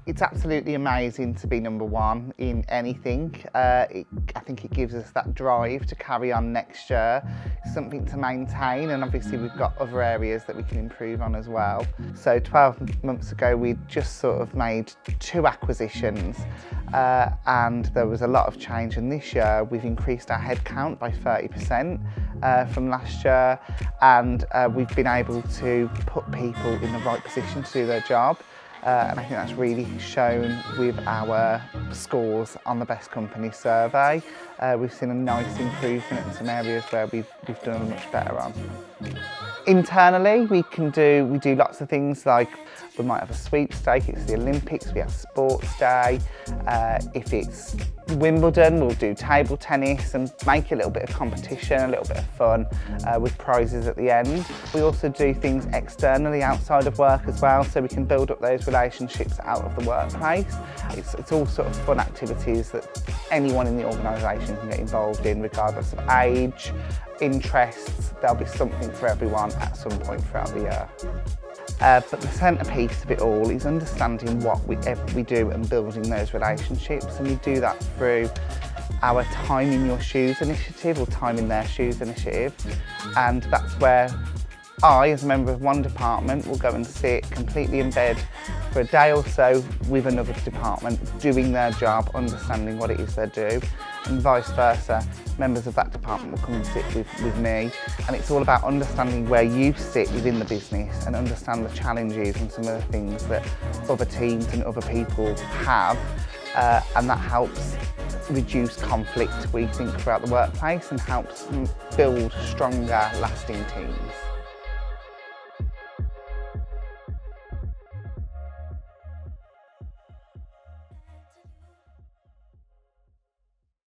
It's absolutely amazing to be number one in anything. I think it gives us that drive to carry on next year, something to maintain, and obviously we've got other areas that we can improve on as well. So 12 months ago we just sort of made 2 acquisitions and there was a lot of change, and this year we've increased our headcount by 30% from last year, and we've been able to put people in the right position to do their job. And I think that's really shown with our scores on the Best Company survey. We've seen a nice improvement in some areas where we've done much better on. Internally, we do lots of things, like we might have a sweepstake, it's the Olympics, we have sports day. If it's Wimbledon, we'll do table tennis and make a little bit of competition, a little bit of fun with prizes at the end. We also do things externally outside of work as well, so we can build up those relationships out of the workplace. It's all sort of fun activities that anyone in the organisation can get involved in, regardless of age, interests. There'll be something for everyone at some point throughout the year. But the centrepiece of it all is understanding what we do and building those relationships, and we do that through our Time in Your Shoes initiative, or Time in Their Shoes initiative, and that's where I, as a member of one department, will go and sit completely in bed for a day or so with another department, doing their job, understanding what it is they do, and vice versa. Members of that department will come and sit with me, and it's all about understanding where you sit within the business and understand the challenges and some of the things that other teams and other people have, and that helps reduce conflict, we think, throughout the workplace, and helps build stronger, lasting teams.